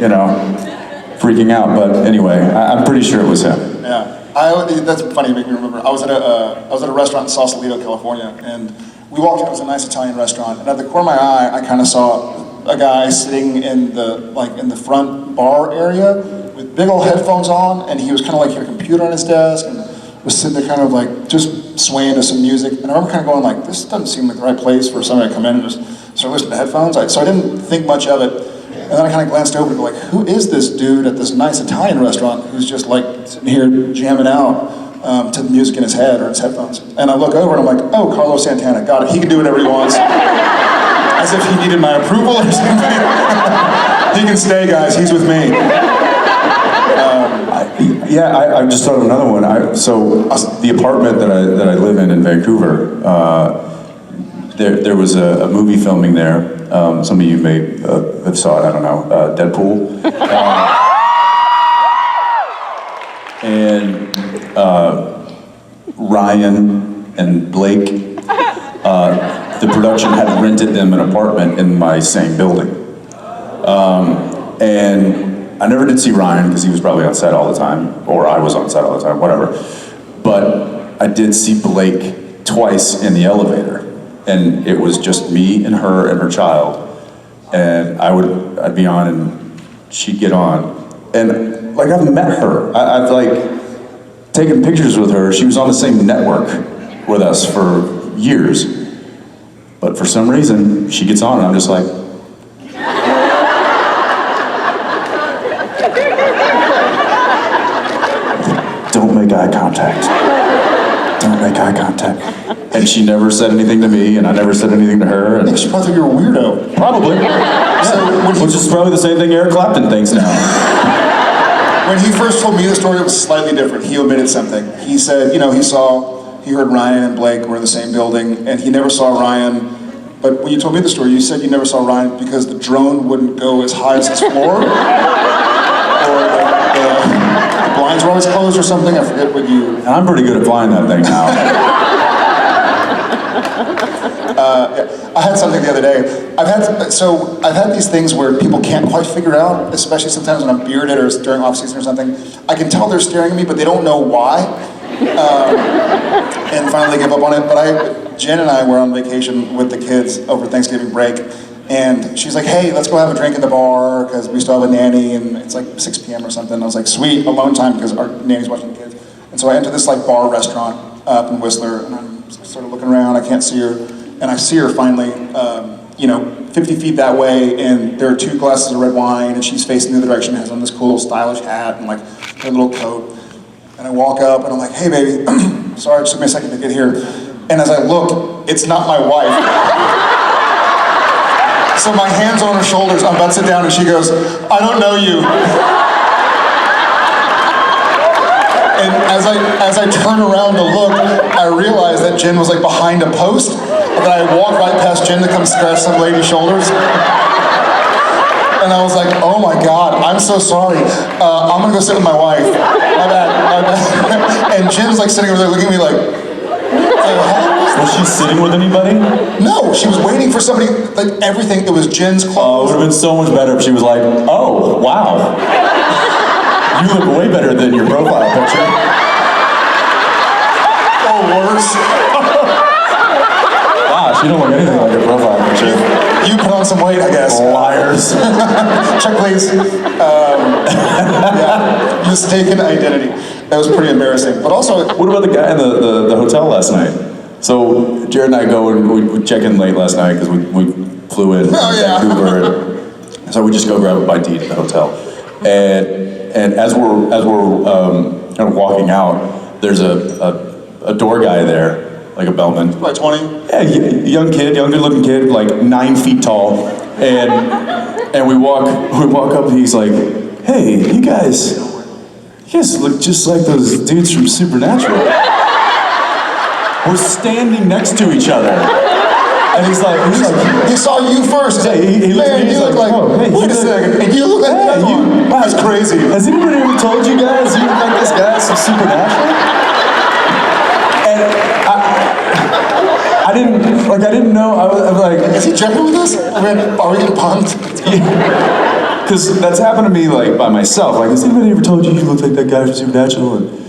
freaking out. But anyway, I'm pretty sure it was him. Yeah, that's funny. You make me remember. I was at a restaurant in Sausalito, California, and we walked in. It was a nice Italian restaurant, and at the corner of my eye, I kind of saw a guy sitting in the front bar area with big old headphones on, and he was kind of like, he had a computer on his desk, and was sitting there kind of like just swaying to some music. And I remember kind of going like, this doesn't seem like the right place for somebody to come in and just start listening to headphones. So I didn't think much of it. And then I kind of glanced over and go like, who is this dude at this nice Italian restaurant who's just like sitting here jamming out to the music in his head or his headphones? And I look over and I'm like, oh, Carlos Santana, got it. He can do whatever he wants. As if he needed my approval or something. He can stay, guys. He's with me. I just thought of another one. The apartment that I live in Vancouver, there was a movie filming there. Some of you may have saw it. I don't know, Deadpool. And Ryan and Blake, the production had rented them an apartment in my same building. And I never did see Ryan because he was probably on set all the time, or I was on set all the time, whatever. But I did see Blake twice in the elevator, and it was just me and her child. And I'd be on and she'd get on. And like I've met her, I've like taken pictures with her. She was on the same network with us for years. But for some reason, she gets on and I'm just like, don't make eye contact. Don't make eye contact. And she never said anything to me, and I never said anything to her. I And think she probably thought you were a weirdo. probably. Which is probably the same thing Eric Clapton thinks now. When he first told me the story, it was slightly different. He omitted something. He said, he heard Ryan and Blake were in the same building, and he never saw Ryan. But when you told me the story, you said you never saw Ryan because the drone wouldn't go as high as his floor? Or the blinds were always closed or something? I forget what you... And I'm pretty good at flying that thing now. I had something the other day. I've had these things where people can't quite figure out, especially sometimes when I'm bearded or during off season or something. I can tell they're staring at me, but they don't know why. And finally give up on it. But Jen and I were on vacation with the kids over Thanksgiving break, and she's like, hey, let's go have a drink at the bar, because we still have a nanny, and it's like 6 p.m. or something. I was like, sweet, alone time, because our nanny's watching the kids. And so I enter this like bar restaurant up in Whistler, and I'm sort of looking around, I can't see her. And I see her finally, 50 feet that way, and there are 2 glasses of red wine, and she's facing the other direction, has on this cool stylish hat and like a little coat. And I walk up and I'm like, hey baby, sorry, it took me a second to get here. And as I look, it's not my wife. So my hands on her shoulders, I'm about to sit down, and she goes, I don't know you. And as I turn around to look, I realize that Jen was like behind a post. That I walked right past Jen to come scratch some lady's shoulders. And I was like, oh my God, I'm so sorry. I'm gonna go sit with my wife. My bad. And Jen's like sitting over there looking at me like, Was she sitting with anybody? no, she was waiting for somebody, like everything, it was Jen's Oh, it clothes. would have been so much better if she was like, oh, wow. You look way better than your profile picture. Or worse. Gosh, you don't look anything like your profile picture. You put on some weight, I guess. Liars. Check please. Yeah, mistaken identity. That was pretty embarrassing. But also, What about the guy in the hotel last night? So Jared and I go and we check in late last night because we flew in from Vancouver, and so we just go grab a bite to eat at the hotel. And as we're kind of walking out, there's a door guy there, like a bellman. like 20. Yeah, young good-looking kid, like 9 feet tall, and we walk up, and he's like, "Hey, you guys look just like those dudes from Supernatural." We're standing next to each other, and he's like, He saw you first. Yeah, he looked at me, he's you look like, oh, hey, wait a second, and you look like that one. That's crazy. Has anybody ever told you guys you look like this guy from Supernatural? And I didn't know. I was like, is he joking with us? I mean, are we getting punked? Because that's happened to me like by myself. Like, has anybody ever told you you look like that guy from Supernatural? And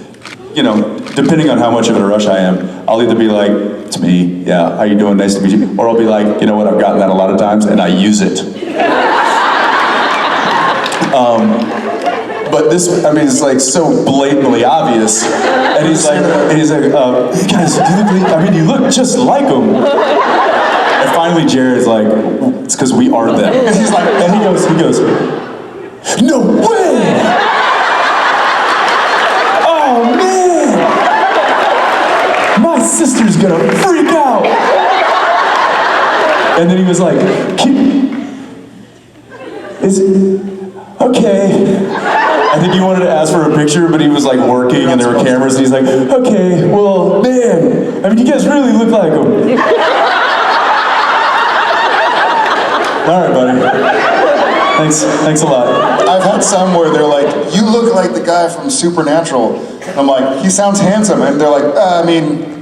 depending on how much of in a rush I am, I'll either be like, it's me, yeah, how you doing, nice to meet you, or I'll be like, you know what, I've gotten that a lot of times, and I use it. but this, I mean, it's like so blatantly obvious. And he's like, hey guys, you look just like him. And finally Jared's like, it's because we are them. And he's like, and he goes, no way! Oh man! My sister's gonna freak out! And then he was like, okay. I think he wanted to ask for a picture, but he was like working and there were cameras, and he's like, okay, well, man, I mean, you guys really look like him. All right, buddy. Thanks a lot. I've had some where they're like, you look like the guy from Supernatural. And I'm like, he sounds handsome. And they're like, I mean...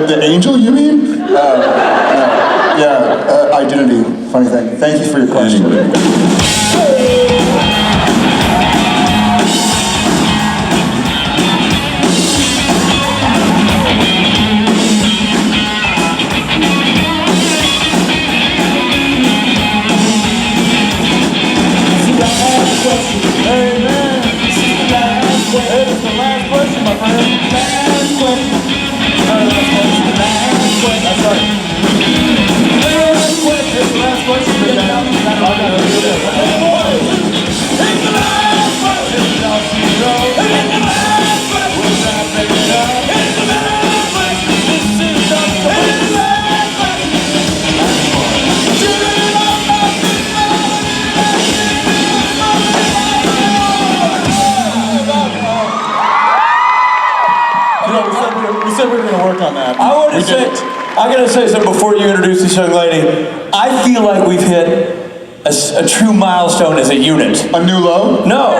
the angel, you mean? No. Yeah, identity, funny thing. Thank you for your question. We said we were going to work on that. I gotta say something before you introduce this young lady. I feel like we've hit a true milestone as a unit. A new low? No,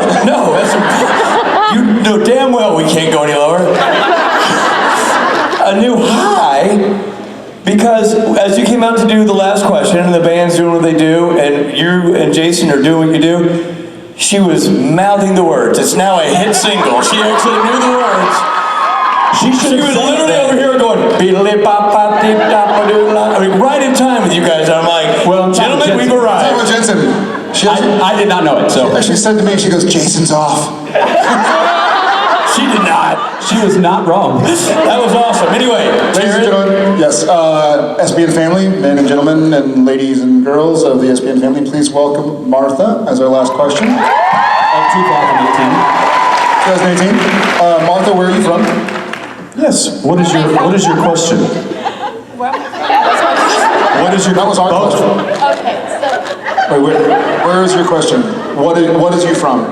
you know damn well we can't go any lower. A new high, because as you came out to do the last question, and the band's doing what they do, and you and Jason are doing what you do, she was mouthing the words. It's now a hit single. She actually knew the words. She was literally over here going, I mean, right in time with you guys. And I'm like, well, gentlemen, we've arrived. Tell Jensen. I did not know it, so. She actually said to me, she goes, Jason's off. She did not. She was not wrong. That was awesome. Anyway, ladies and gentlemen, yes, SBN family, men and gentlemen, and ladies and girls of the SBN family, please welcome Martha as our last question. 2018. Martha, where are you from? Yes. What is your question? Where What is your? That was our question. Okay, so Wait, where is your question? What is you from?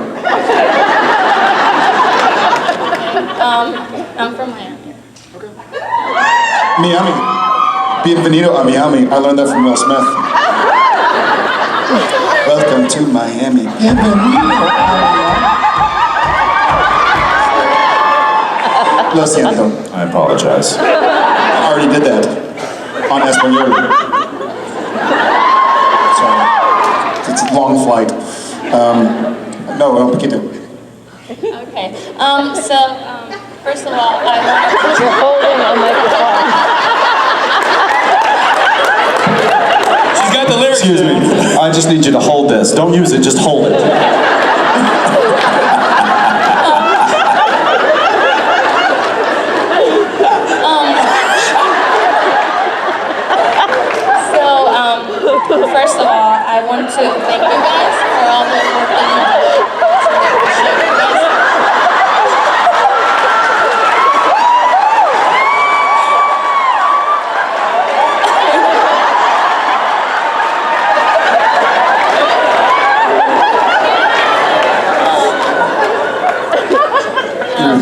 I'm from Miami. Miami. Bienvenido a Miami. I learned that from Will Smith. Welcome to Miami. Bienvenido a Miami. Lo siento. I apologize. I already did that on Espanol. Sorry. It's a long flight. No, un poquito. Okay. First of all, I want to... You're holding a microphone. she's got the lyrics. Excuse me. I just need you to hold this. Don't use it, just hold it. First of all, I want to thank you guys for all the work that you do.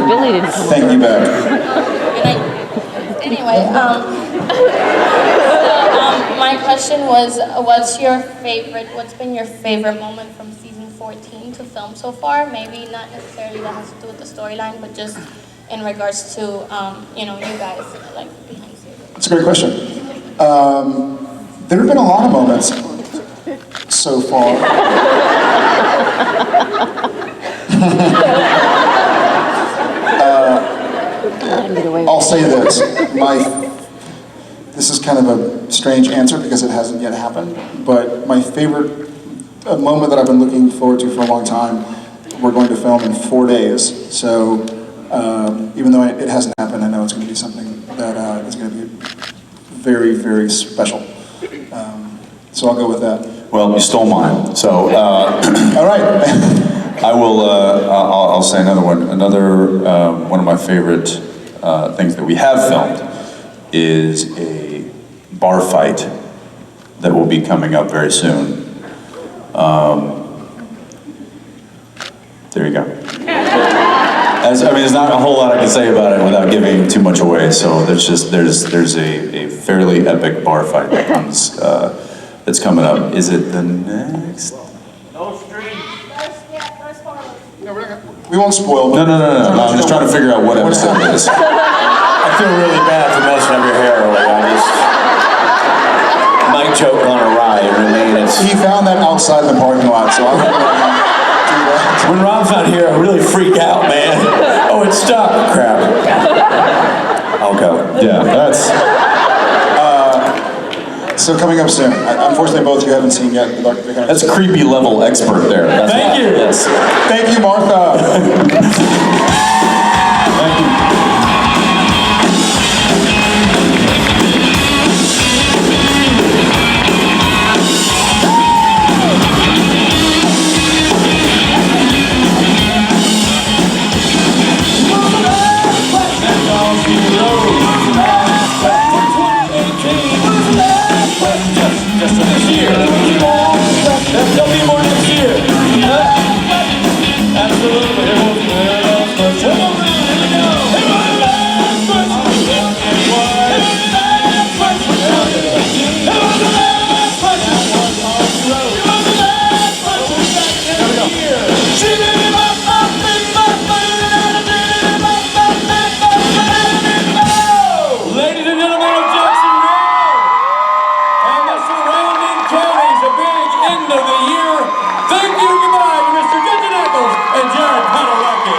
Billy didn't come. Thank you back. Anyway, my question was, what's been your favorite moment from season 14 to film so far? Maybe not necessarily that has to do with the storyline, but just in regards to, you guys, like, behind the scenes. That's a great question. There have been a lot of moments so far. I'll say this. this is kind of a strange answer because it hasn't yet happened, but my favorite moment that I've been looking forward to for a long time, we're going to film in 4 days. So even though it hasn't happened, I know it's going to be something that is going to be very, very special. So I'll go with that. Well, you stole mine, so. All right. I will, I'll say another one. Another one of my favorite things that we have filmed is a bar fight that will be coming up very soon. There you go. There's not a whole lot I can say about it without giving too much away. So there's a fairly epic bar fight that comes that's coming up. Is it the next? No streams. We won't spoil. No. I'm just trying to figure out what episode it is. I feel really bad for messing up your hair early. I just might choke on a rye. He found that outside the parking lot, so I'm gonna do that. When Rob's not here, I really freak out, man. Oh, it's stuck. Crap. Okay. Yeah, that's. So coming up soon. Unfortunately, both you haven't seen yet. That's creepy level expert there. That's Thank you. Yes. Thank you, Martha. Thank you. Just this year. There'll be more next year. Absolutely. Ladies and gentlemen of Jacksonville, and the surrounding counties, a big end of the year. Thank you, goodbye to Mr. Jensen and Jared Padalecki.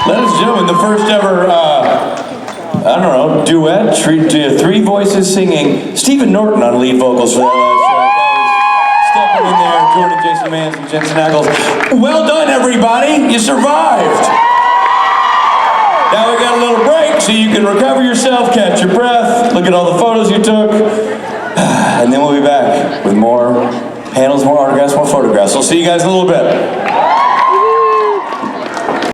Ladies and gentlemen, the first ever, duet, three voices singing. Stephen Norton on lead vocals for that last track. That was stepping in there, joining Jason Mans and Jensen Ackles. Well done, everybody. You survived. Now we got a little break so you can recover yourself, catch your breath, look at all the photos you took, and then we'll be back with more panels, more autographs, more photographs. We'll see you guys in a little bit.